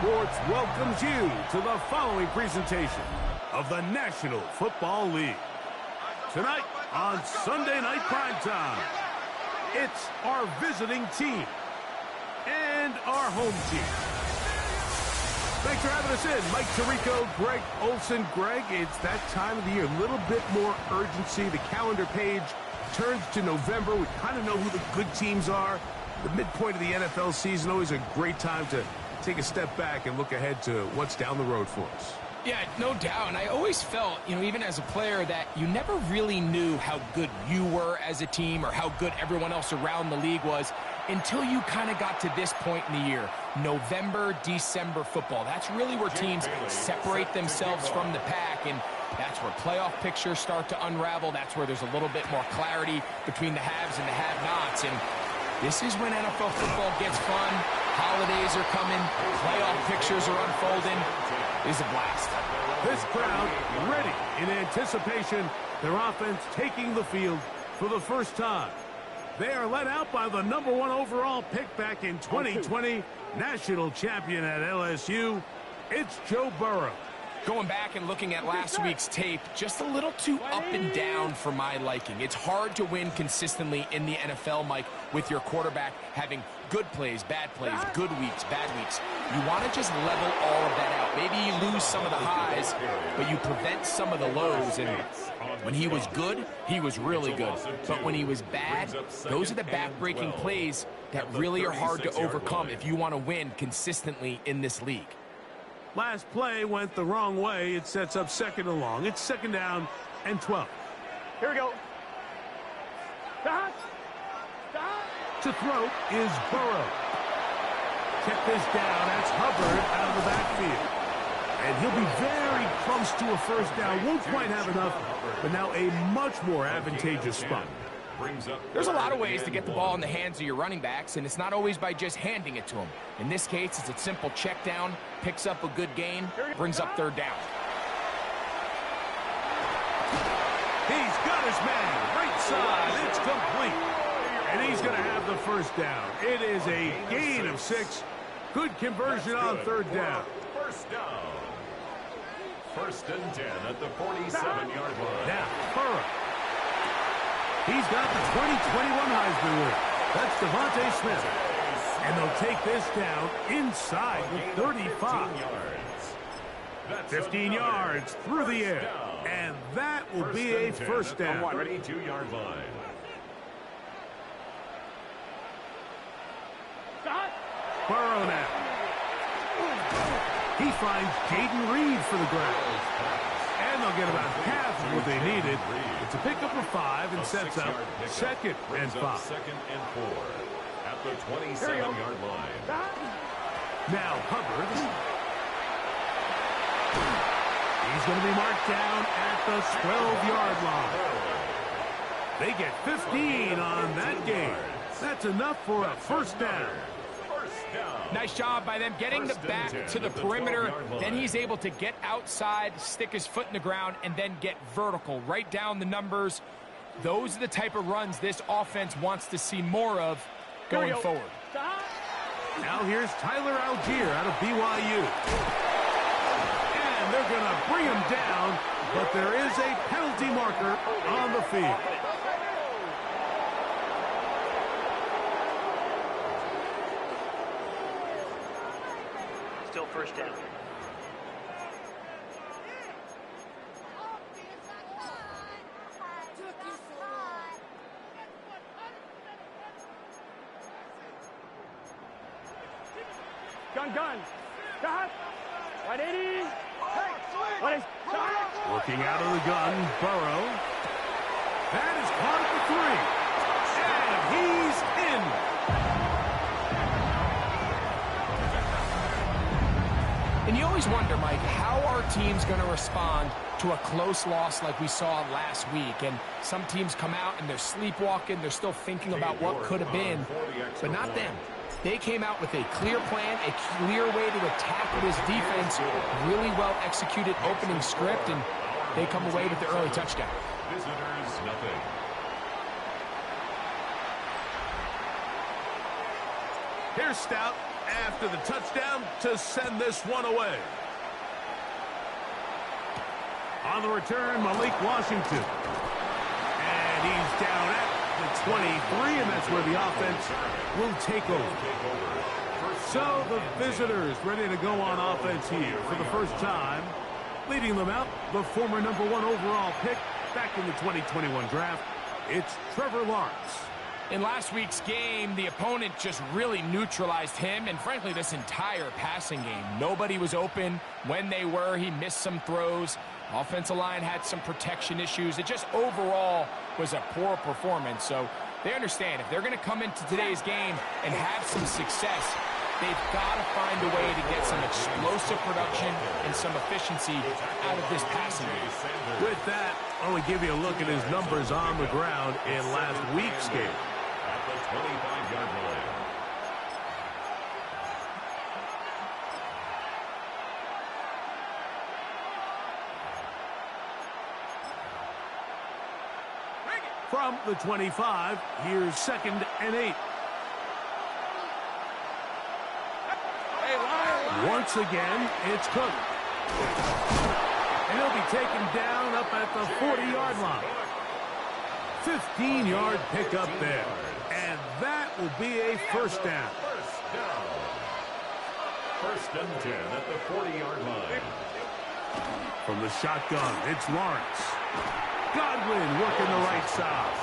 Sports welcomes you to the following presentation of the National Football League. Tonight on Sunday Night Primetime, it's our visiting team and our home team. Thanks for having us in. Mike Tirico, Greg Olson. Greg, it's that time of the year. A little bit more urgency. The calendar page turns to November. We kind of know who the good teams are. The midpoint of the NFL season, always a great time to take a step back and look ahead to what's down the road for us. Yeah, no doubt. And I always felt, even as a player, that you never really knew how good you were as a team or how good everyone else around the league was until you kind of got to this point in the year. November, December football. That's really where teams separate themselves from the pack, and that's where playoff pictures start to unravel. That's where there's a little bit more clarity between the haves and the have-nots. And this is when NFL football gets fun. Holidays are coming. Playoff pictures are unfolding. It's a blast. This crowd ready in anticipation. Their offense taking the field for the first time. They are led out by the #1 overall pick back in 2020. National champion at LSU. It's Joe Burrow. Going back and looking at last week's tape, just a little too up and down for my liking. It's hard to win consistently in the NFL, Mike, with your quarterback having good plays, bad plays, good weeks, bad weeks. You want to just level all of that out. Maybe you lose some of the highs, but you prevent some of the lows. And when he was good, he was really good. But when he was bad, those are the back-breaking plays that really are hard to overcome if you want to win consistently in this league. Last play went the wrong way. It sets up second and long. It's second down and 12. Here we go. To throw is Burrow. Check this down. That's Hubbard out of the backfield. And he'll be very close to a first down. Won't quite have enough, but now a much more advantageous spot. There's a lot of ways to get the ball in the hands of your running backs, and it's not always by just handing it to them. In this case, it's a simple check down, picks up a good gain, brings up third down. He's got his man. Right side. It's complete. And he's going to have the first down. It is a gain of 6. Good conversion on third down. First down. First and 10 at the 47-yard line. Now, Burrow. He's got the 2021 Heisman winner. That's Devontae Smith. And they'll take this down inside the 35. 15 yards through the air. And that will be a first down. 32-yard line. Burrow now. He finds Jaden Reed for the grab. And they'll get about half of what they needed. It's a pickup of 5 and sets up second and 5. Second and 4 at the 27-yard line. Now Hubbard. He's going to be marked down at the 12-yard line. They get 15 on that game. That's enough for a first down. Nice job by them getting the back to the perimeter. Then he's able to get outside, stick his foot in the ground, and then get vertical. Right down the numbers. Those are the type of runs this offense wants to see more of going forward. Now here's Tyler Algier out of BYU. And they're going to bring him down, but there is a penalty marker on the field. Still first down. Gun. Got. 180. Looking out of the gun, Burrow. That is caught at the 3. And he's in. And you always wonder, Mike, how are teams going to respond to a close loss like we saw last week? And some teams come out and they're sleepwalking. They're still thinking about what could have been, but not them. They came out with a clear plan, a clear way to attack this defense, really well executed opening script, and they come away with the early touchdown. Visitors, nothing. Here's Stout after the touchdown to send this one away. On the return, Malik Washington. And he's down at the 23, and that's where the offense will take over. So the visitors ready to go on offense here for the first time. Leading them out, the former #1 overall pick back in the 2021 draft, it's Trevor Lawrence. In last week's game, the opponent just really neutralized him and, frankly, this entire passing game. Nobody was open. When they were, he missed some throws. Offensive line had some protection issues. It just overall was a poor performance. So they understand if they're going to come into today's game and have some success, they've got to find a way to get some explosive production and some efficiency out of this passing game. With that, I want to give you a look at his numbers on the ground in last week's game. At the 25-yard line. From the 25, here's 2nd and 8. Once again, it's Cook. And he'll be taken down up at the 40-yard line. 15-yard pickup there. And that will be a first down. First and 10 at the 40-yard line. From the shotgun, it's Lawrence. Godwin working the right side.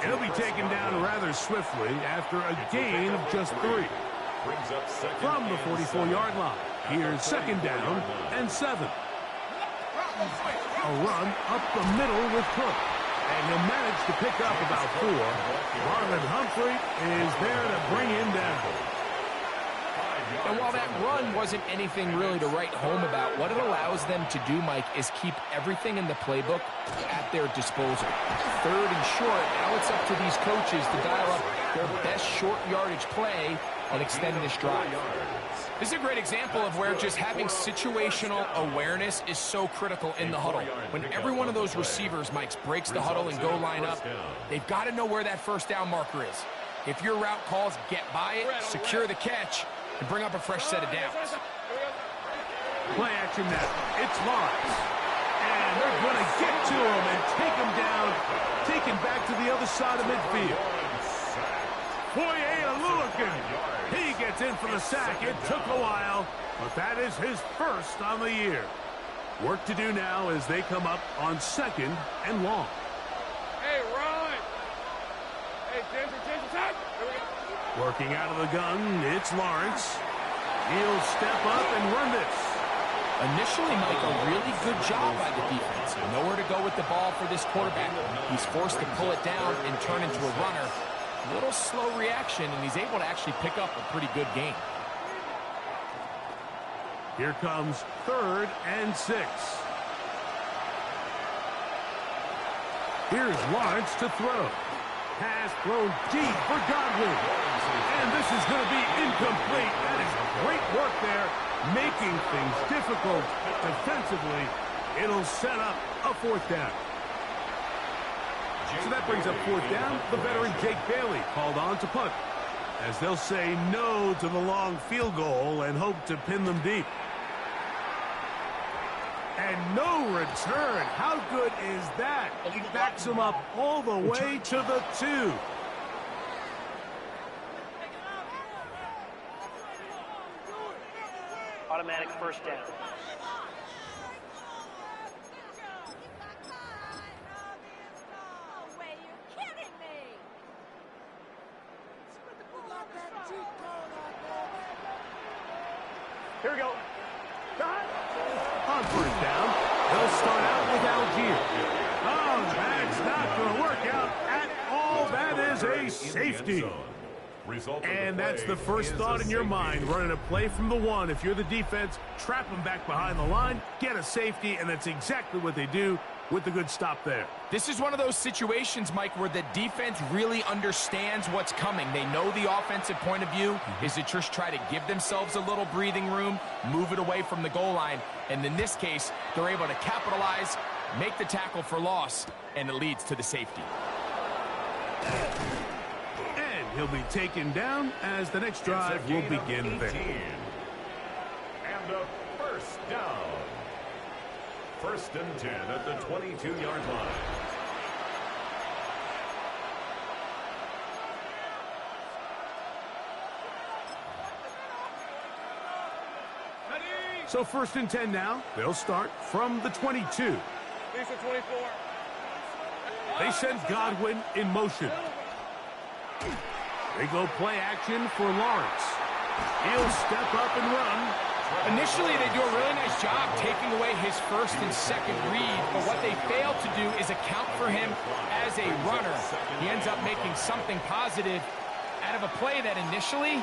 And he'll be taken down rather swiftly after a gain of just 3. From the 44-yard line, here's 2nd down and 7. A run up the middle with Cook. And he'll manage to pick up about 4. Marlon Humphrey is there to bring him down. And while that run wasn't anything really to write home about, what it allows them to do, Mike, is keep everything in the playbook at their disposal. 3rd and short, now it's up to these coaches to dial up their best short yardage play and extend this drive. This is a great example of where just having situational awareness is so critical in the huddle. When every one of those receivers, Mike, breaks the huddle and go line up, they've got to know where that first down marker is. If your route calls, get by it, secure the catch, and bring up a fresh set of downs. Play action now. It's Lawrence. And they're going to get to him and take him down, take him back to the other side of midfield. Foye Aluakin. He gets in for the sack. It took a while, but that is his first on the year. Work to do now as they come up on 2nd and long. Hey, Ron. Hey, Ginger, time. Working out of the gun, it's Lawrence. He'll step up and run this. Initially, Mike, a really good job by the defense. Nowhere to go with the ball for this quarterback. He's forced to pull it down and turn into a runner. A little slow reaction, and he's able to actually pick up a pretty good gain. Here comes 3rd and 6. Here's Lawrence to throw. Pass thrown deep for Godwin. And this is going to be incomplete. That is great work there, making things difficult defensively. It'll set up a 4th down. So that brings up 4th down. The veteran Jake Bailey called on to punt, as they'll say no to the long field goal and hope to pin them deep. And no return. How good is that? He backs him up all the way to the 2. Automatic first down. Here we go. On 1st down, they'll start out with Algier. Oh, that's not going to work out at all. That is a safety. And that's the first thought in your mind, running a play from the 1. If you're the defense, trap them back behind the line, get a safety, and that's exactly what they do with the good stop there. This is one of those situations, Mike, where the defense really understands what's coming. They know the offensive point of view is to just try to give themselves a little breathing room, move it away from the goal line, and in this case, they're able to capitalize, make the tackle for loss, and it leads to the safety. And he'll be taken down as the next drive will begin there. And a first down. First and 10 at the 22-yard line. So first and 10 now. They'll start from the 22. They send Godwin in motion. They go play action for Lawrence. He'll step up and run. Initially, they do a really nice job taking away his first and second read, but what they fail to do is account for him as a runner. He ends up making something positive out of a play that initially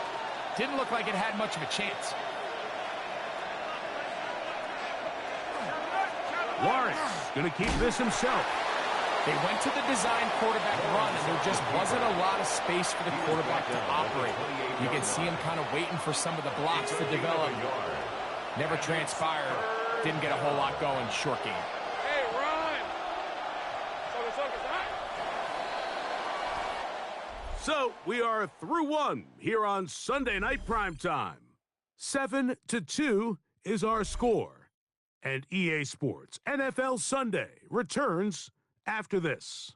didn't look like it had much of a chance. Lawrence going to keep this himself. They went to the design quarterback run, and there just wasn't a lot of space for the quarterback to operate. You can see him kind of waiting for some of the blocks to develop. Never transpired. Didn't get a whole lot going. Short game. Hey, run! So we are through one here on Sunday Night Primetime. 7-2 is our score. And EA Sports NFL Sunday returns after this.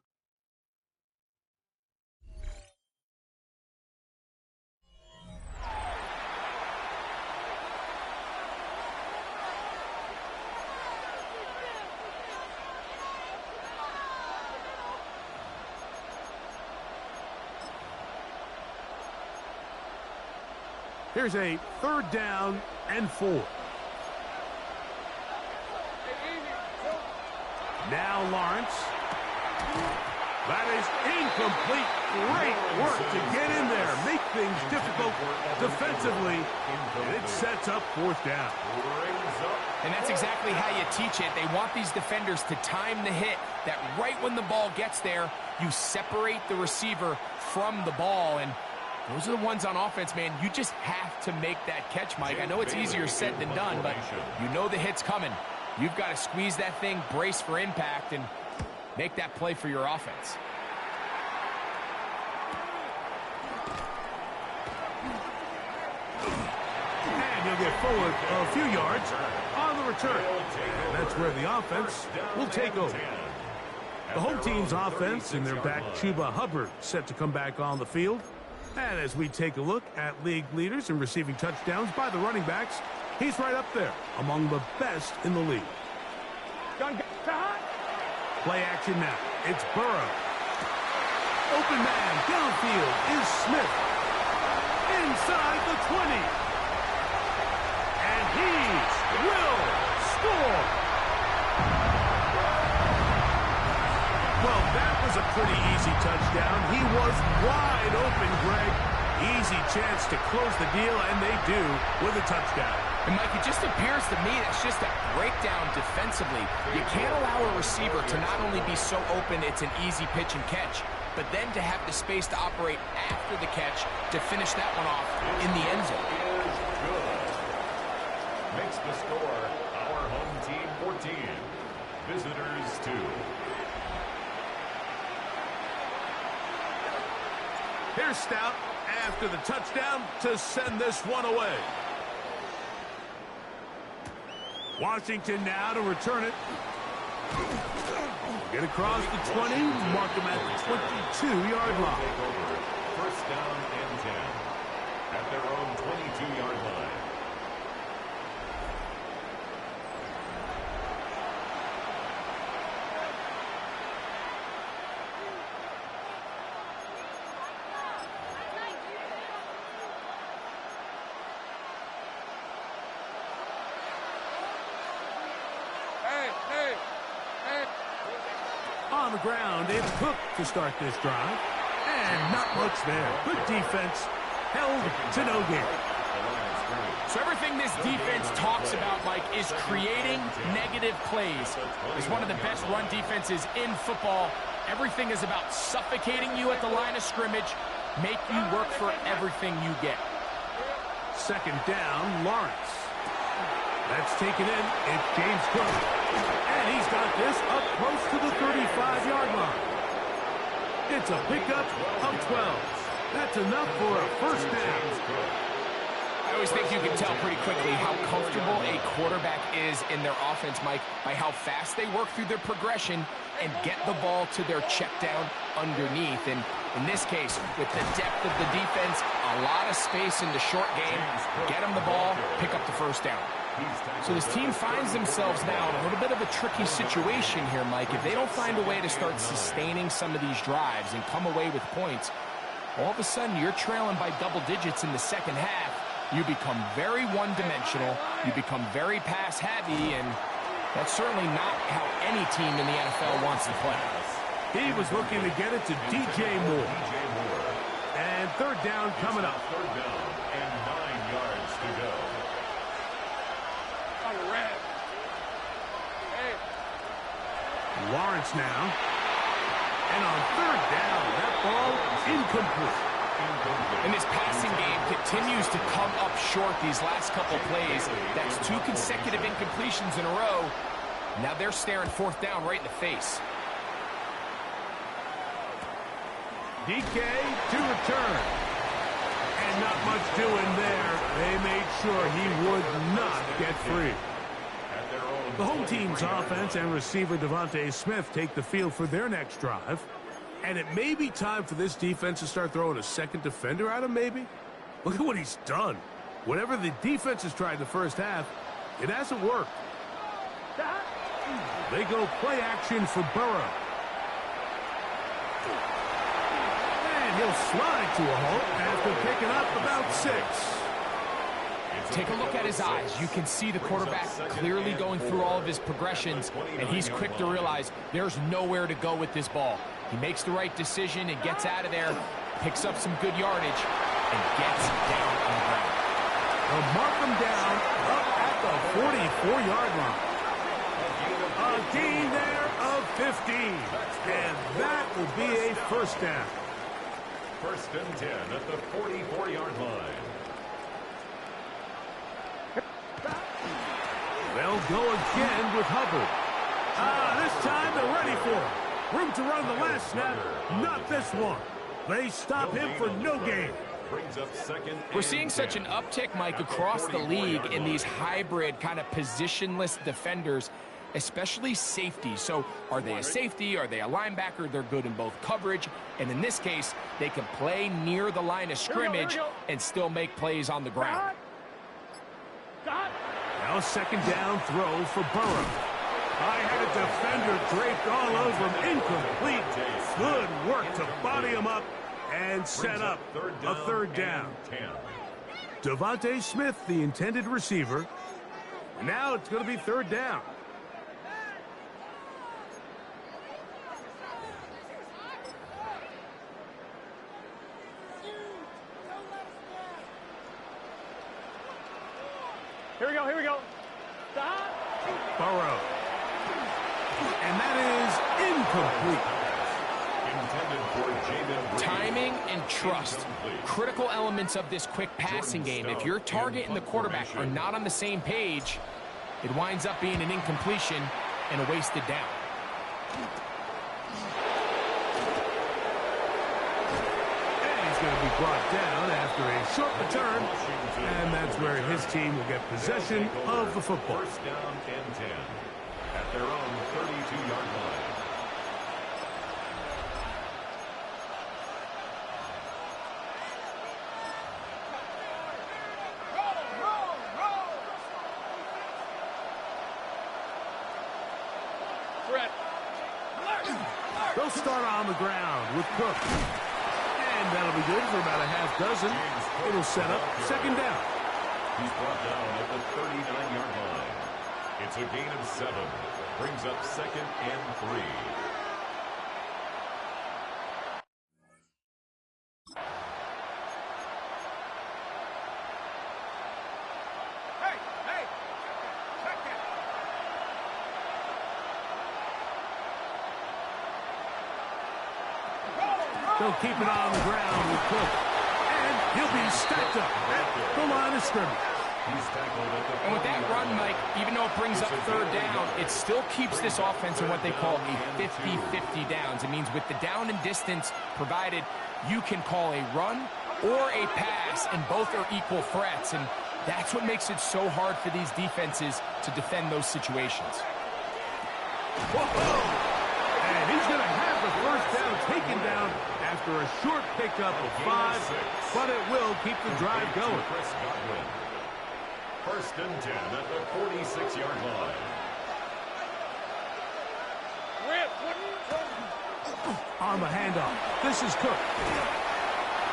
Here's a 3rd down and 4. Now Lawrence. That is incomplete. Great work to get in there. Make things difficult defensively. And it sets up 4th down. And that's exactly how you teach it. They want these defenders to time the hit, that right when the ball gets there, you separate the receiver from the ball. And those are the ones on offense, man. You just have to make that catch, Mike. I know it's easier said than done, but you know the hit's coming. You've got to squeeze that thing, brace for impact, and make that play for your offense. And he'll get forward a few yards on the return. And that's where the offense will take over. The home team's offense and their back Chuba Hubbard set to come back on the field. And as we take a look at league leaders in receiving touchdowns by the running backs, he's right up there among the best in the league. Play action now. It's Burrow. Open man downfield is Smith. Inside the 20. And he will score. Well, that was a pretty easy touchdown. He was wide open, Greg. Easy chance to close the deal, and they do with a touchdown. And, Mike, it just appears to me that's just a breakdown defensively. You can't allow a receiver to not only be so open it's an easy pitch and catch, but then to have the space to operate after the catch to finish that one off in the end zone. Makes the score our home team 14, visitors 2. Here's Stout after the touchdown to send this one away. Washington now to return it. Get across the 20, mark him at the 22-yard line. First down and 10 at their own 22-yard line. On the ground, it's Cook to start this drive. And not much there. Good defense. Held to no gain. So everything this defense talks about, Mike, is creating negative plays. It's one of the best run defenses in football. Everything is about suffocating you at the line of scrimmage, make you work for everything you get. Second down, Lawrence. That's taken in. It's James Cook. And he's got this up close to the 35-yard line. It's a pickup of 12. That's enough for a first down. I always think you can tell pretty quickly how comfortable a quarterback is in their offense, Mike, by how fast they work through their progression and get the ball to their check down underneath. And in this case, with the depth of the defense, a lot of space in the short game, get them the ball, pick up the first down. So this team finds themselves now in a little bit of a tricky situation here, Mike. If they don't find a way to start sustaining some of these drives and come away with points, all of a sudden you're trailing by double digits in the second half. You become very one-dimensional, you become very pass-heavy, and that's certainly not how any team in the NFL wants to play. He was looking to get it to DJ Moore. And third down coming up. Third down and 9 yards to go. On the red. Hey. Lawrence now. And on third down, that ball incomplete. And this passing game continues to come up short these last couple plays. That's 2 consecutive incompletions in a row. Now they're staring fourth down right in the face. DK to return. And not much doing there. They made sure he would not get free. The home team's offense and receiver Devontae Smith take the field for their next drive. And it may be time for this defense to start throwing a second defender at him, maybe. Look at what he's done. Whatever the defense has tried in the first half, it hasn't worked. They go play action for Burrow. And he'll slide to a halt after picking up about 6. Take a look at his eyes. You can see the quarterback clearly going through all of his progressions, and he's quick to realize there's nowhere to go with this ball. He makes the right decision and gets out of there, picks up some good yardage, and gets down on the ground. They'll mark him down up at the 44-yard line. A gain there of 15, and that will be a first down. First and 10 at the 44-yard line. They'll go again with Hubbard. This time they're ready for him. Room to run the last snap, not this one. They stop him for no gain. We're seeing such an uptick, Mike, across the league in these hybrid kind of positionless defenders, especially safety. So are they a safety? Are they a linebacker? They're good in both coverage. And in this case, they can play near the line of scrimmage and still make plays on the ground. Now second down throw for Burrow. I had a defender draped all over him. Incomplete. Good work to body him up and set up a third down. Devontae Smith, the intended receiver. Now it's going to be third down. Here we go, here we go. Burrow. And that is incomplete. Timing and trust, critical elements of this quick passing game. If your target and the quarterback are not on the same page, it winds up being an incompletion and a wasted down. And he's going to be brought down after a short return, and that's where his team will get possession of the football. First down and 10 at their own 32-yard line. They'll start on the ground with Cook. And that'll be good for about a half dozen. It'll set up second down. He's brought down at the 39-yard line. It's a gain of 7. Brings up second and 3. They'll keep it on the ground with Cook. And he'll be stacked up at the line of scrimmage. And with that run, Mike, even though it brings up third down, it still keeps this offense in what they call a 50-50 downs. It means with the down and distance provided, you can call a run or a pass, and both are equal threats, and that's what makes it so hard for these defenses to defend those situations. Whoa! And he's going to have the first down taken down after a short pickup of 5, but it will keep the drive going. First and 10 at the 46-yard line. On the handoff, this is Cook.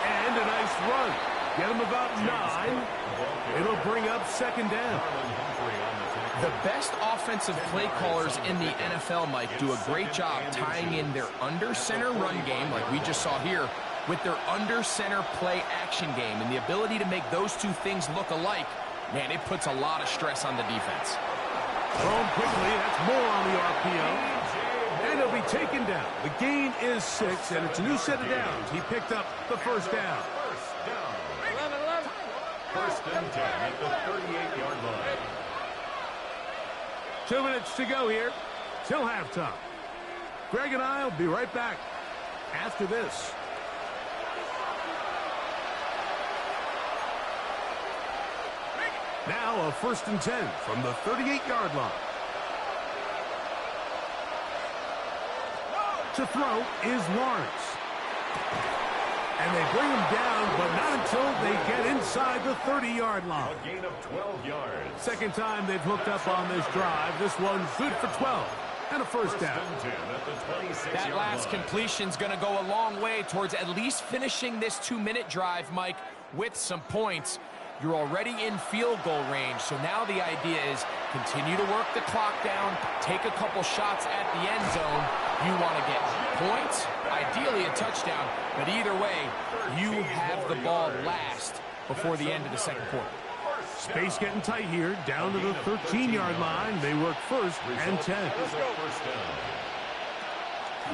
And a nice run. Get him about 9. It'll bring up second down. The best offensive play callers in the NFL, Mike, do a great job tying in their under-center run game, like we just saw here, with their under-center play action game. And the ability to make those two things look alike, man, it puts a lot of stress on the defense. Thrown quickly, that's more on the RPO. And he'll be taken down. The gain is 6, and it's a new set of downs. He picked up the first down. First and 10 at the 38-yard line. 2 minutes to go here till halftime. Greg and I will be right back after this. Now a first and 10 from the 38-yard line. To throw is Lawrence. And they bring him down, but not until they get inside the 30-yard line. A gain of 12 yards. Second time they've hooked up on this drive. This one's good for 12 and a first down. That last completion's going to go a long way towards at least finishing this 2-minute drive, Mike, with some points. You're already in field goal range, so now the idea is continue to work the clock down, take a couple shots at the end zone. You want to get points, ideally a touchdown, but either way, you have the ball last before the end of the second quarter. Space getting tight here, down to the 13-yard line. They work first and 10.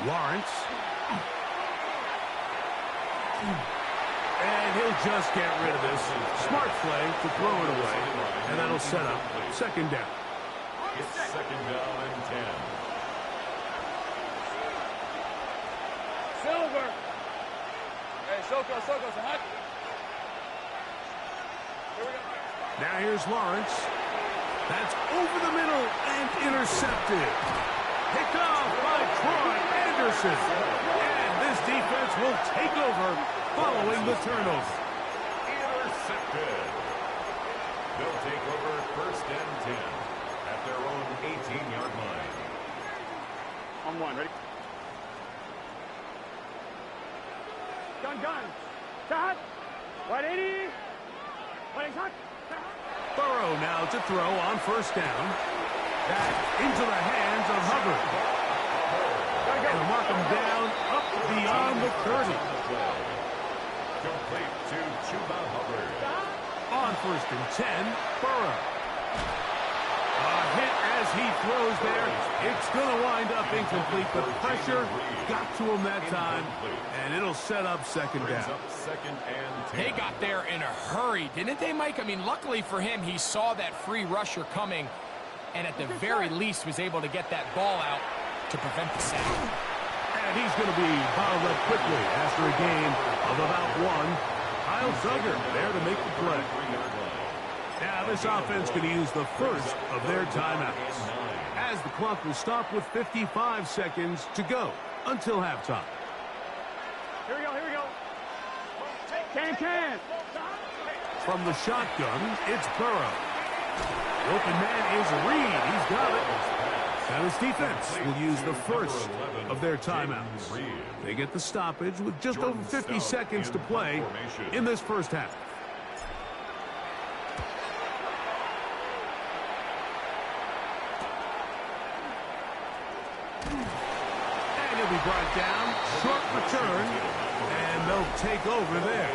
Lawrence. And he'll just get rid of this. Smart play to throw it away. And that'll set up second down. It's second down and 10. Silver. Hey, Soko, so hot. Here we go. Now here's Lawrence. That's over the middle and intercepted. Picked off by Troy Anderson. And this defense will take over following the turnover. Intercepted. They'll take over first and 10 at their own 18-yard line. On one, ready? Gun. Shot. 180. Playing shot. Burrow now to throw on first down. Back into the hands of Hubbard. And mark him down up beyond the 30. Complete to Chuba Hubbard. On first and 10, Burrow. A hit as he throws there. It's going to wind up incomplete, but pressure got to him that time, and it'll set up second down. Second and 10. They got there in a hurry, didn't they, Mike? I mean, luckily for him, he saw that free rusher coming, and at the very least was able to get that ball out to prevent the sack. And he's going to be bottled up quickly after a gain of about 1. Kyle Duggar there to make the play. Now this offense could use the first of their timeouts, as the clock will stop with 55 seconds to go until halftime. Here we go. Can. From the shotgun, it's Burrow. The open man is Reed. He's got it. Now this defense will use the first of their timeouts. They get the stoppage with just over 50 seconds to play in this first half. And he'll be brought down. Short return. And they'll take over there.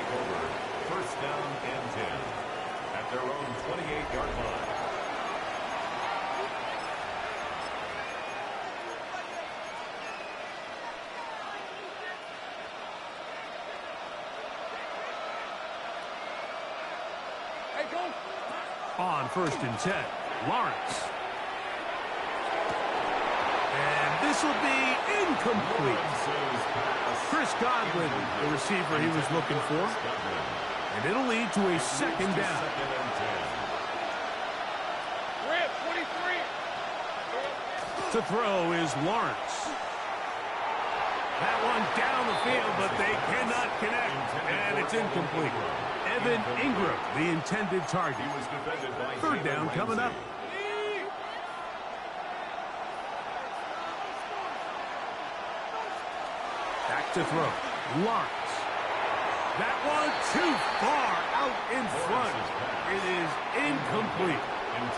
First down and 10 at their own 28-yard line. On first and 10, Lawrence. And This will be incomplete. Chris Godwin, the receiver he was looking for. And it'll lead to a second down. To throw is Lawrence. That one down the field, but they cannot connect, and it's incomplete. Evan Ingram, the intended target. Third down coming up. Back to throw. Lawrence. That one too far out in front. It is incomplete.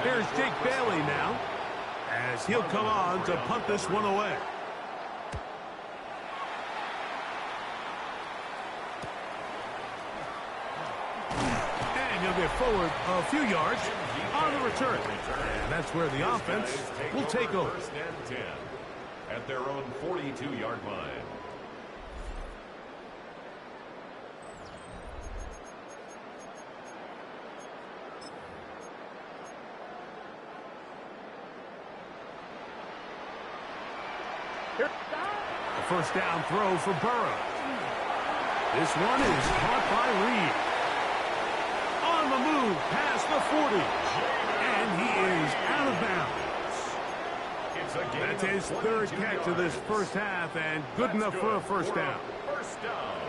Here's Jake Bailey now, as he'll come on to punt this one away. And he'll get forward a few yards on the return. And that's where the offense will take over. First and 10 at their own 42-yard line. A first down throw for Burrow. This one is caught by Reed. On the move past the 40. And he is out of bounds. That's his third catch of this first half, and good enough for a first down. First down.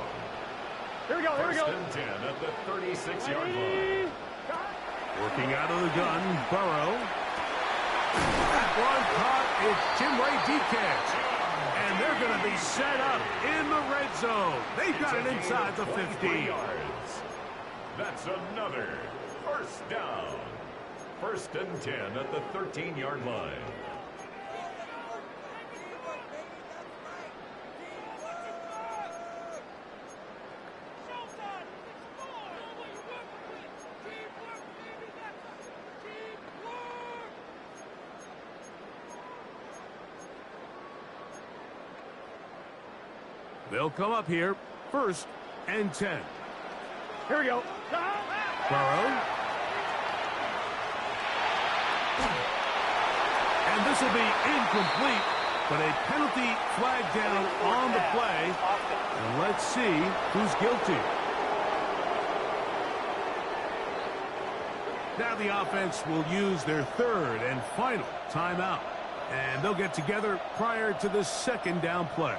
Here we go, here we go. First and 10 at the 36-yard line. Working out of the gun, Burrow. That one caught. It's Jim Ray DK. And they're going to be set up in the red zone. They've got it inside the 50. Yards. That's another first down. First and 10 at the 13-yard line. They'll come up here, first and 10. Here we go. Burrow. And this will be incomplete, but a penalty flag down on the play. And let's see who's guilty. Now the offense will use their third and final timeout. And they'll get together prior to the second down play.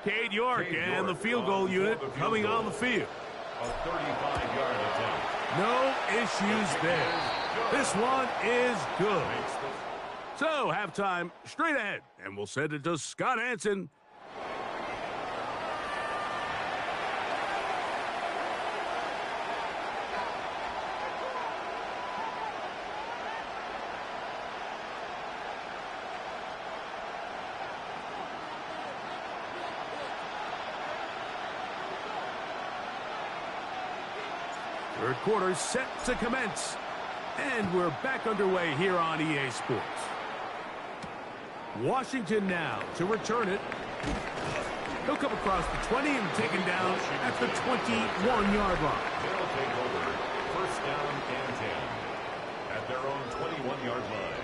Cade York and the field goal unit coming on the field. A 35-yard attempt. No issues there. This one is good. So, halftime straight ahead, and we'll send it to Scott Hansen. Third quarter set to commence. And we're back underway here on EA Sports. Washington now to return it. He'll come across the 20 and taken down at the 21-yard line. They'll take over first down and 10 at their own 21-yard line.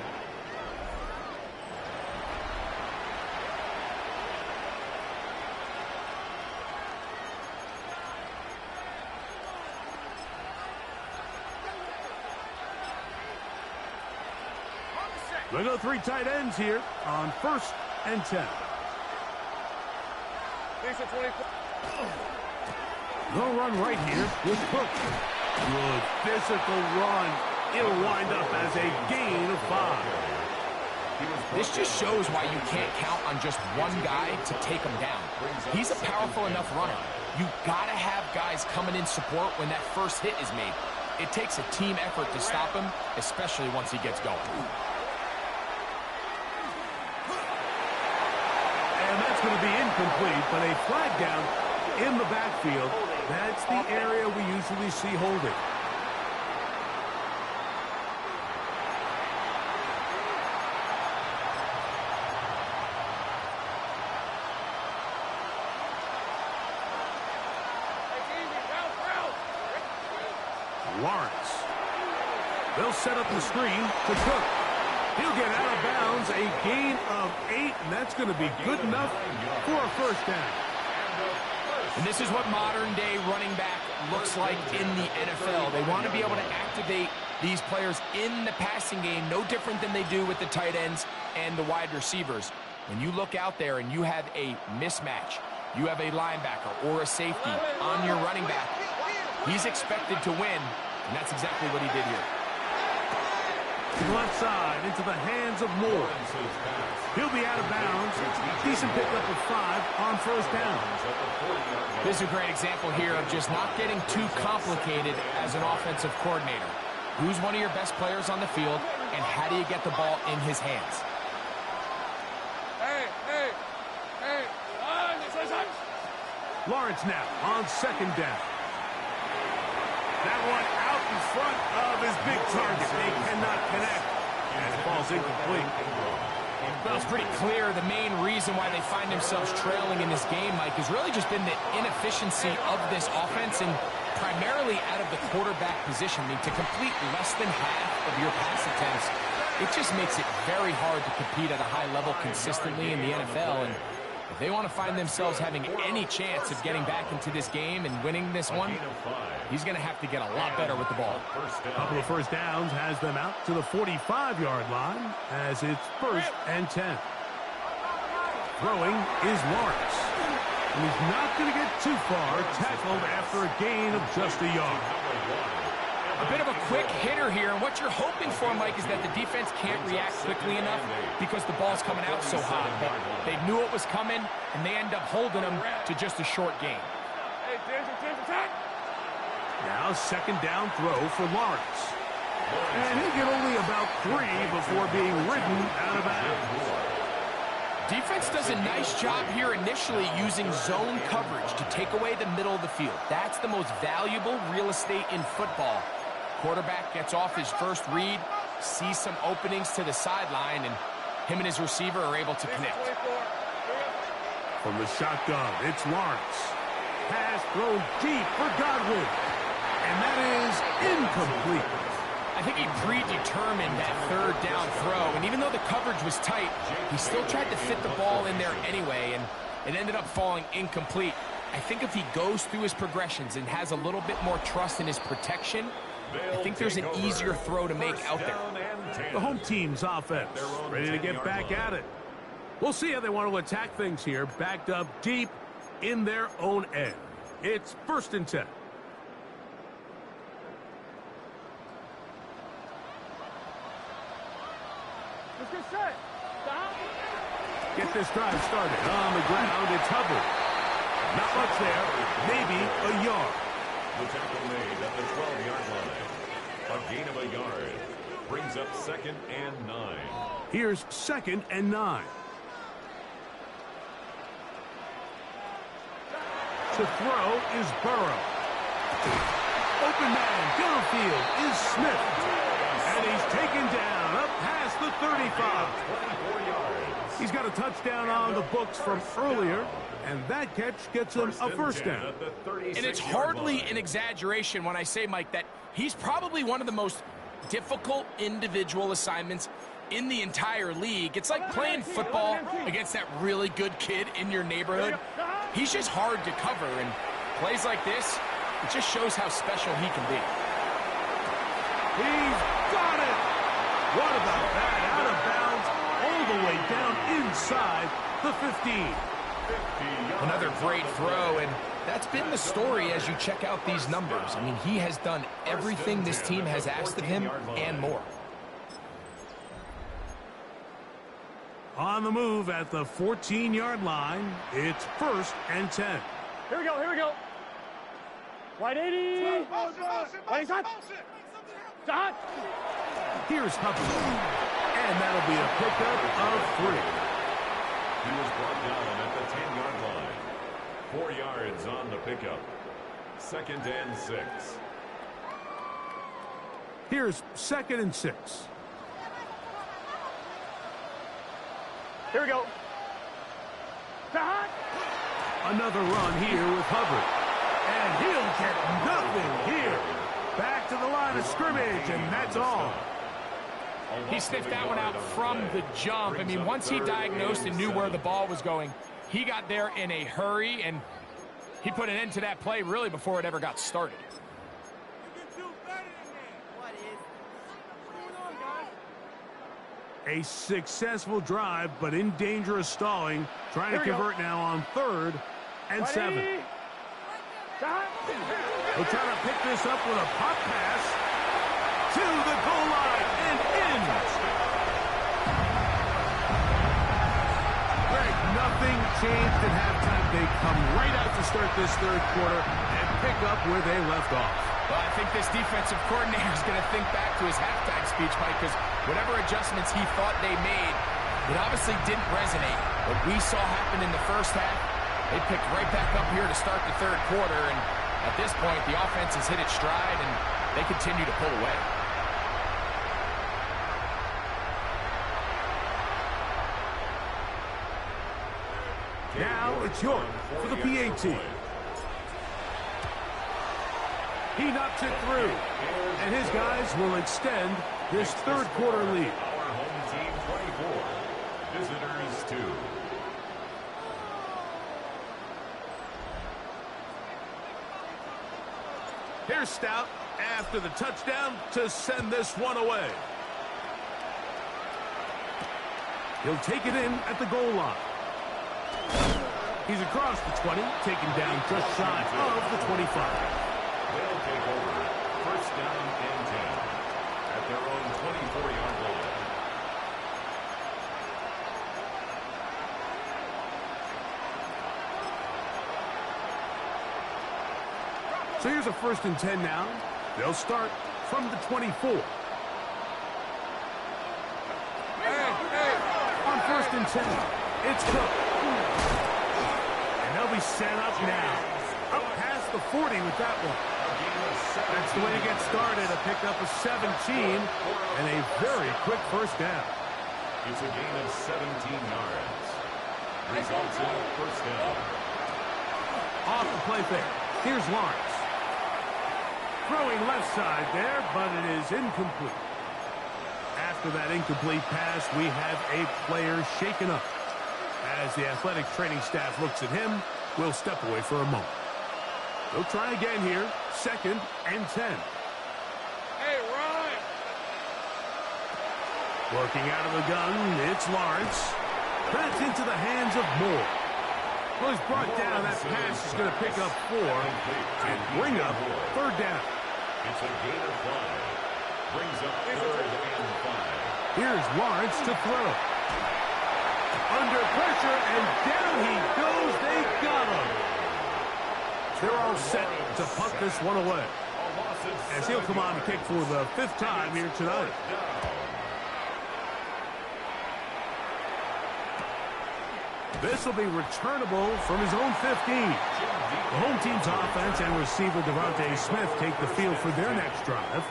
They go three tight ends here on first and 10. They'll run right here with Cook. Good physical run. It'll wind up as a gain of 5. This just shows why you can't count on just one guy to take him down. He's a powerful enough runner. You got to have guys coming in support when that first hit is made. It takes a team effort to stop him, especially once he gets going. And that's going to be incomplete, but a flag down in the backfield. That's the area we usually see holding. Lawrence. They'll set up the screen to Cook. He'll get out of bounds, a gain of 8, and that's going to be good enough for a first down. And this is what modern-day running back looks like in the NFL. They want to be able to activate these players in the passing game, no different than they do with the tight ends and the wide receivers. When you look out there and you have a mismatch, you have a linebacker or a safety on your running back, he's expected to win, and that's exactly what he did here. Left side into the hands of Moore. He'll be out of bounds. Decent pickup of 5 on first down. This is a great example here of just not getting too complicated as an offensive coordinator. Who's one of your best players on the field, and how do you get the ball in his hands? Lawrence now on second down. That one out in front of his big target. They cannot connect. And it falls incomplete. Well, it's pretty clear the main reason why they find themselves trailing in this game, Mike, has really just been the inefficiency of this offense and primarily out of the quarterback position. I mean, to complete less than half of your pass attempts, it just makes it very hard to compete at a high level consistently in the NFL. And if they want to find themselves having any chance of getting back into this game and winning this one, he's going to have to get a lot better with the ball. A couple of first downs has them out to the 45-yard line as it's 1st and 10. Throwing is Lawrence. And he's not going to get too far, tackled after a gain of just a yard. A bit of a quick hitter here, and what you're hoping for, Mike, is that the defense can't react quickly enough because the ball's coming out so hot. But they knew it was coming, and they end up holding them to just a short gain. Now second down throw for Lawrence. And he'll get only about 3 before being ridden out of bounds. Defense does a nice job here initially using zone coverage to take away the middle of the field. That's the most valuable real estate in football. Quarterback gets off his first read, sees some openings to the sideline, and him and his receiver are able to connect. From the shotgun, it's Lawrence. Pass thrown deep for Godwin. And that is incomplete. I think he predetermined that third down throw, and even though the coverage was tight, he still tried to fit the ball in there anyway, and it ended up falling incomplete. I think if he goes through his progressions and has a little bit more trust in his protection, I think there's an easier throw to make out there. The home team's offense ready to get back at it. We'll see how they want to attack things here, backed up deep in their own end. It's 1st and 10. Get this drive started. On the ground, it's Hubbard. Not much there. Maybe a yard. The tackle made at the 12-yard line. A gain of a yard. Brings up 2nd and 9. Here's 2nd and 9. To throw is Burrow. Open man downfield is Smith. And he's taken down up past the 35. 24 yards. He's got a touchdown on the books from earlier, and that catch gets him a first down. And it's hardly an exaggeration when I say, Mike, that he's probably one of the most difficult individual assignments in the entire league. It's like playing football against that really good kid in your neighborhood. He's just hard to cover, and plays like this, it just shows how special he can be. He's got it! What about that? Out of bounds, all the way down inside the 15. Another great throw, and that's been the story as you check out these numbers. I mean, he has done everything this team has asked of him and more. On the move at the 14-yard line, it's 1st and 10. Here we go, here we go. Wide 80. Wide shot. Shot. Here's Hubbard. And that'll be a pickup of 3. He was brought down at the 10-yard line. 4 yards on the pickup. 2nd and 6. Here's 2nd and 6. Here we go. Shot. Another run here with Hubbard. And he'll get nothing here. Back to the line of scrimmage, and that's all. He sniffed that one out from the jump. I mean, once he diagnosed and knew where the ball was going, he got there in a hurry, and he put an end to that play really before it ever got started. A successful drive, but in danger of stalling. Trying to convert now on 3rd and 7. We'll try to pick this up with a pop pass to the goal line and in. Greg, nothing changed at halftime. They come right out to start this 3rd quarter and pick up where they left off. Well, I think this defensive coordinator is going to think back to his halftime speech, Mike, because whatever adjustments he thought they made, it obviously didn't resonate. What we saw happen in the first half, they picked right back up here to start the 3rd quarter, and at this point, the offense has hit its stride, and they continue to pull away. Now it's York for the PAT. He knocks it through, and his guys will extend this 3rd quarter lead. Our home team 24, visitors 2. Here's Stout after the touchdown to send this one away. He'll take it in at the goal line. He's across the 20, taken down just shy of the 25. They'll take over 1st down and 10 at their own 24-yard line. So here's a 1st and 10 now. They'll start from the 24. On 1st and 10, it's Cook. And they'll be set up now. Up past the 40 with that one. That's the way to get started. A pickup of 17 and a very quick 1st down. It's a gain of 17 yards. Results in a 1st down. Off the play fake. Here's Lawrence. Throwing left side there, but it is incomplete. After that incomplete pass, we have a player shaken up. As the athletic training staff looks at him, we'll step away for a moment. They'll try again here, 2nd and 10. Hey, Ryan! Working out of the gun, it's Lawrence. That's into the hands of Moore. Well, he's brought down. That pass is going to pick up 4 and bring up 3rd down. It's a gain of 5. Brings up 3rd and 5. Here's Lawrence to throw. Under pressure, and down he goes. They got him. They're all set to punt this one away, as he'll come on to kick for the 5th time here tonight. This will be returnable from his own 15. The home team's offense and receiver Devontae Smith take the field for their next drive.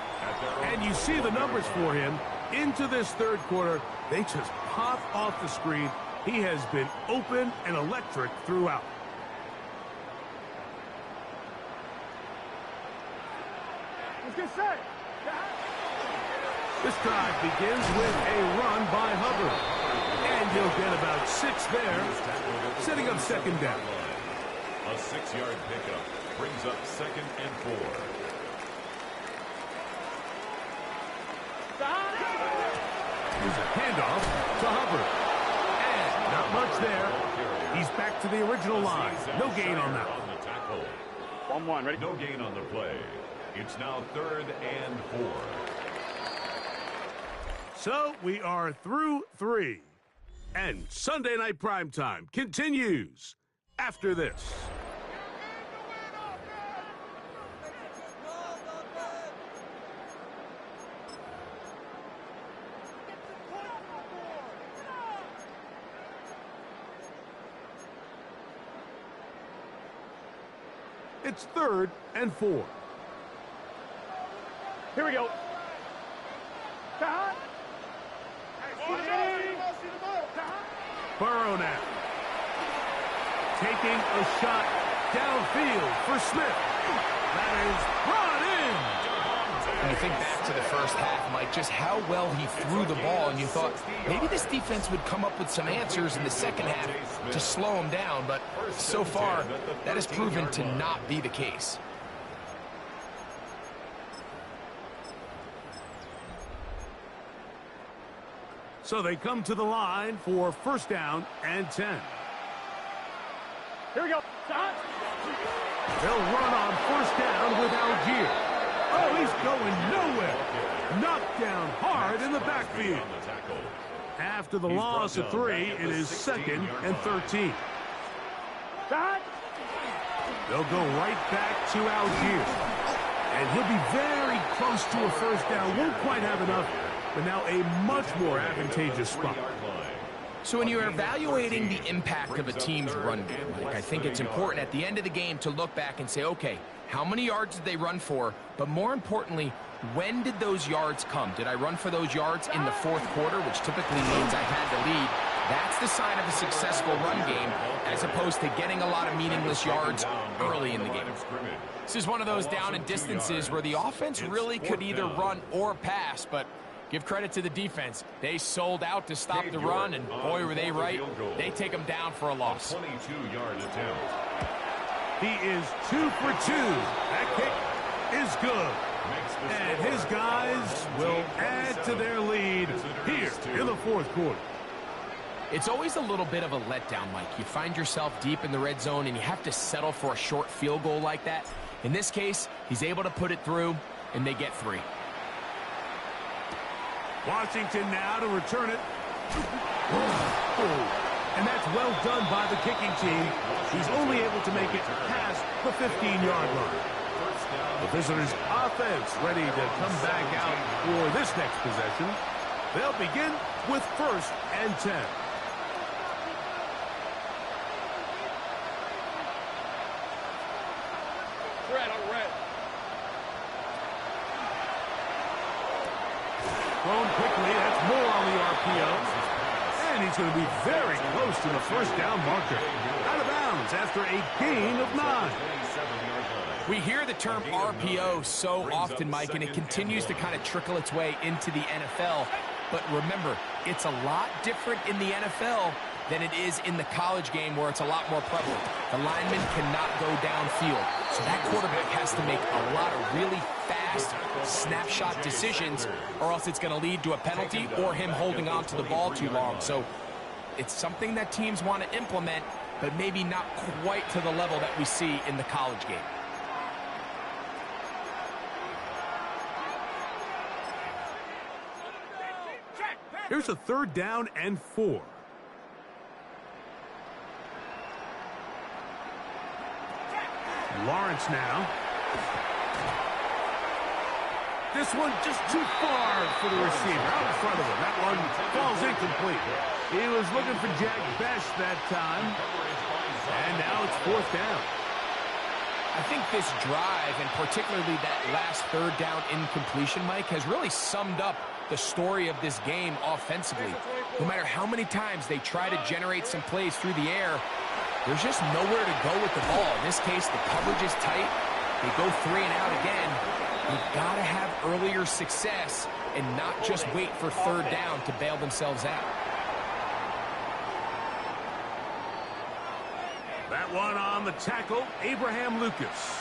And you see the numbers for him into this 3rd quarter. They just pop off the screen. He has been open and electric throughout. Let's get set. This drive begins with a run by Hubbard. And he'll get about 6 there, setting up 2nd down. A 6-yard pickup brings up 2nd and 4. Here's a handoff to Hubbard. And not much there. He's back to the original line. No gain on that. 1-1, ready? No gain on the play. It's now 3rd and 4. So we are through 3. And Sunday Night Primetime continues after this. It's 3rd and 4. Here we go. Burrow now. Taking a shot downfield for Smith. That is brought in. when you think back to the first half, Mike, just how well he threw the ball, and you thought maybe this defense would come up with some answers in the second half to slow him down, but so far, that has proven to not be the case. So they come to the line for first down and 10. Here we go. Shot. They'll run on first down with Algier. Oh, he's going nowhere. Knocked down hard in the backfield. After the loss of 3, it is 2nd and 13. Shot. They'll go right back to Algier. And he'll be very close to a first down. Won't quite have enough, but now a much more advantageous spot. So when you're evaluating the impact of a team's run game, Mike, I think it's important at the end of the game to look back and say, okay, how many yards did they run for? But more importantly, when did those yards come? Did I run for those yards in the fourth quarter, which typically means I had the lead? That's the sign of a successful run game, as opposed to getting a lot of meaningless yards early in the game. This is one of those down and distances where the offense really could either run or pass, but give credit to the defense. They sold out to stop the run, and boy, were they right. They take them down for a loss. 22-yard attempt. He is 2 for 2. That kick is good. And his guys will add to their lead here in the fourth quarter. It's always a little bit of a letdown, Mike. You find yourself deep in the red zone, and you have to settle for a short field goal like that. In this case, he's able to put it through, and they get 3. Washington now to return it. And that's well done by the kicking team. He's only able to make it past the 15-yard line. The visitors' offense ready to come back out for this next possession. They'll begin with first and 10. Red on red. Thrown quickly. That's more on the RPO. And he's going to be very close to the first down marker. Out of bounds after a gain of 9. We hear the term RPO so often, Mike, and it continues to kind of trickle its way into the NFL. But remember, it's a lot different in the NFL than it is in the college game, where it's a lot more prevalent. The lineman cannot go downfield, so that quarterback has to make a lot of really fast snapshot decisions, or else it's going to lead to a penalty or him holding on to the ball too long. So it's something that teams want to implement, but maybe not quite to the level that we see in the college game. Here's a 3rd down and 4. Lawrence now. This one just too far for the receiver. Out in front of him. That one falls incomplete. He was looking for Jack Best that time. And now it's 4th down. I think this drive, and particularly that last 3rd down incompletion, Mike, has really summed up the story of this game offensively. No matter how many times they try to generate some plays through the air, there's just nowhere to go with the ball. In this case, the coverage is tight. They go 3 and out again. You've got to have earlier success and not just wait for 3rd down to bail themselves out. That one on the tackle, Abraham Lucas.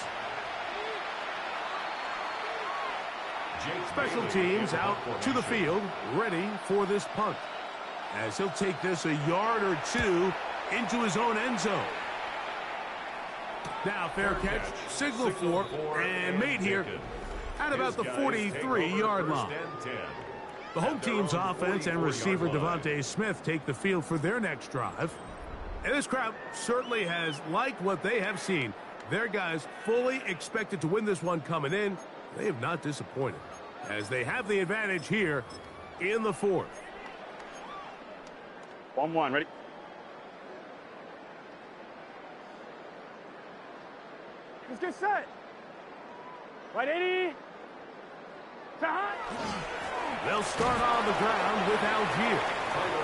Special teams out to the field, ready for this punt, as he'll take this a yard or 2 into his own end zone. Now fair catch, signal for, and made here at about the 43-yard line. The home team's offense and receiver Devontae Smith take the field for their next drive. And this crowd certainly has liked what they have seen. Their guys fully expected to win this one coming in. They have not disappointed, as they have the advantage here in the 4th. 1-1, ready? Let's get set. Right 80. Shot. They'll start on the ground with Algier.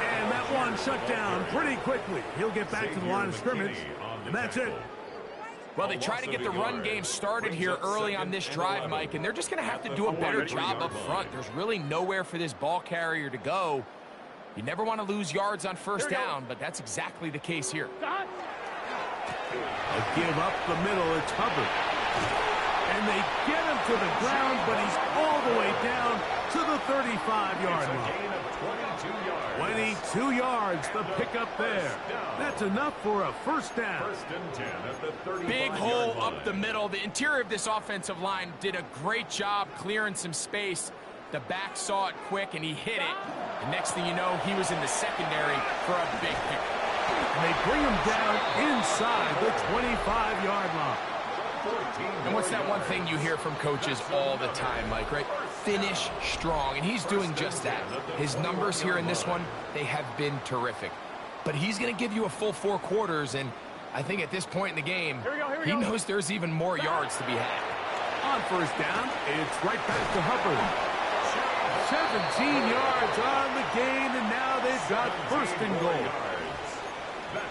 And that one shut down pretty quickly. He'll get back to the line of scrimmage, and that's it. Well, they try to get the run game started here early on this drive, Mike, and they're just going to have to do a better job up front. There's really nowhere for this ball carrier to go. You never want to lose yards on first down, but that's exactly the case here. A give up the middle, it's Hubbard. And they get him to the ground, but he's all the way down to the 35-yard line. 22 yards, the pickup there. That's enough for a first down. First and 10 at the 35-yard Big hole line. up the middle. The interior of this offensive line did a great job clearing some space. The back saw it quick, and he hit it. The next thing you know, he was in the secondary for a big pick. And they bring him down inside the 25-yard line. And what's that one thing you hear from coaches all the time, Mike, right? Finish strong, and he's doing just that. His numbers here in this one, they have been terrific. But he's going to give you a full 4 quarters, and I think at this point in the game, he knows there's even more yards to be had. On first down, it's right back to Hubbard. 17 yards on the gain, and now they've got first and goal.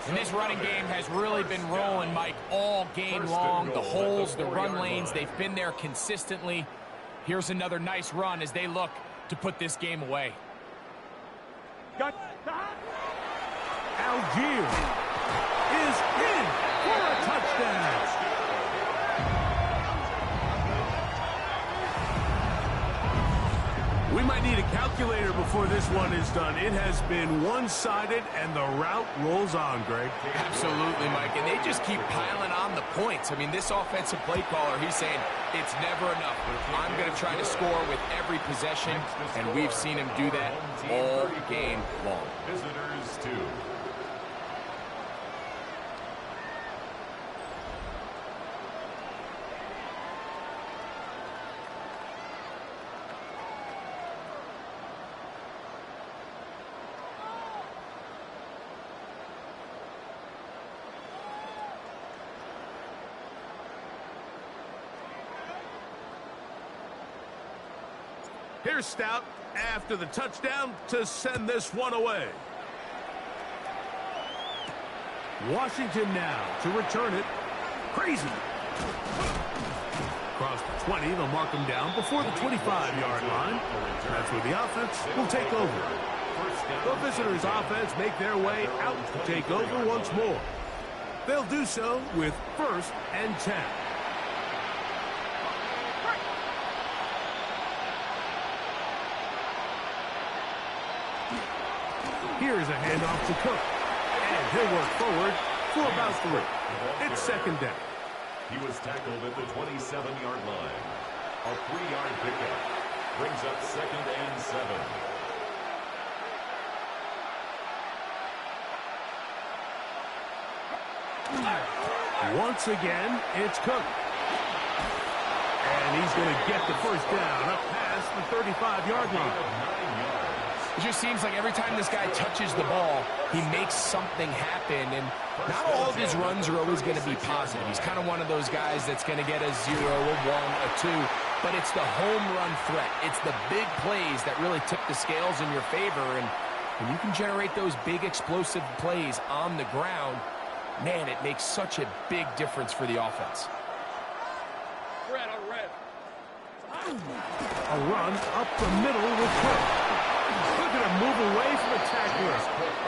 And this running game has really been rolling, Mike, all game long. The holes, the run lanes, they've been there consistently. Here's another nice run as they look to put this game away. Algier is in for a touchdown. We might need a calculator before this one is done. It has been one-sided, and the route rolls on, Greg. Absolutely, Mike, and they just keep piling on the points. I mean, this offensive play caller, he's saying it's never enough. I'm going to try to score with every possession, and we've seen him do that all game long. Visitors 2. Here's Stout after the touchdown to send this one away. Washington now to return it. Crazy. Across the 20, they'll mark him down before the 25-yard line. That's where the offense will take over. The visitors' offense make their way out to take over once more. They'll do so with first and 10. Here's a handoff to Cook. And he'll work forward for about 3. It's second down. He was tackled at the 27-yard line. A 3-yard pickup brings up second and 7. Once again, it's Cook. And he's going to get the first down up past the 35-yard line. It just seems like every time this guy touches the ball, he makes something happen, and not all of his runs are always going to be positive. He's kind of one of those guys that's going to get a 0, a 1, a 2, but it's the home run threat. It's the big plays that really tip the scales in your favor, and when you can generate those big explosive plays on the ground, man, it makes such a big difference for the offense. A run up the middle with Cook. Look at him move away from the tackler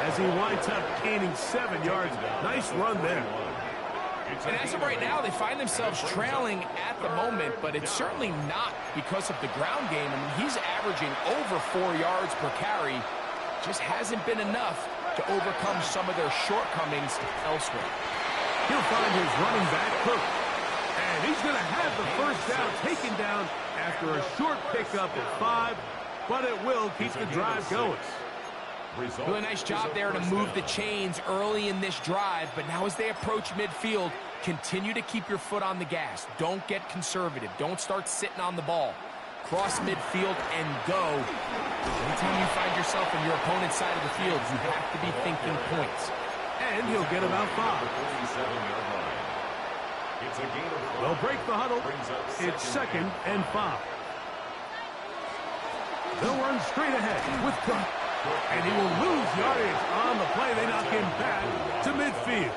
as he winds up gaining 7 yards. Nice run there. And as of right now, they find themselves trailing at the moment, but it's certainly not because of the ground game. I mean, he's averaging over 4 yards per carry. Just hasn't been enough to overcome some of their shortcomings elsewhere. He'll find his running back, Cook. And he's going to have the first down taken down after a short pickup of 5, but it will keep the drive going. Really nice job there to move the chains early in this drive, but now as they approach midfield, continue to keep your foot on the gas. Don't get conservative. Don't start sitting on the ball. Cross midfield and go. Anytime you find yourself on your opponent's side of the field, you have to be thinking points. And he'll get about 5. They'll break the huddle. It's second and 5. They'll run straight ahead with Cook. And he will lose yardage on the play. They knock him back to midfield.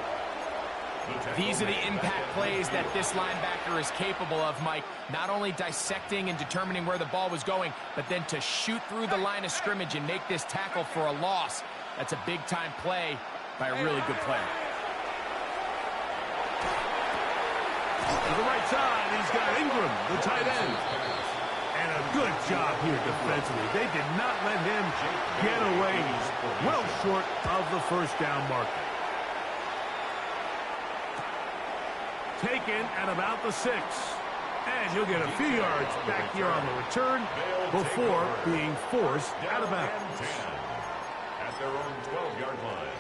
These are the impact plays that this linebacker is capable of, Mike. Not only dissecting and determining where the ball was going, but then to shoot through the line of scrimmage and make this tackle for a loss. That's a big-time play by a really good player. To the right side, he's got Ingram, the tight end. And a good job here defensively. They did not let him get away. He's well short of the first down marker. Taken at about the 6. And he'll get a few yards back here on the return before being forced out of bounds. At their own 12-yard line.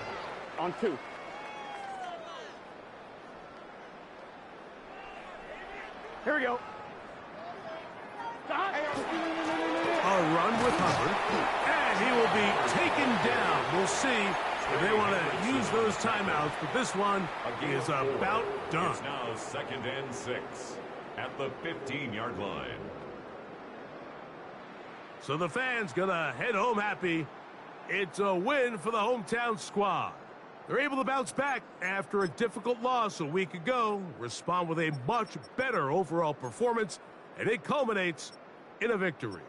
On 2. Here we go. A run with Hubbard, and he will be taken down. We'll see if they want to use those timeouts, but this one is about done. It's now 2nd and 6 at the 15-yard line. So the fans gonna head home happy. It's a win for the hometown squad. They're able to bounce back after a difficult loss a week ago, respond with a much better overall performance, and it culminates in a victory.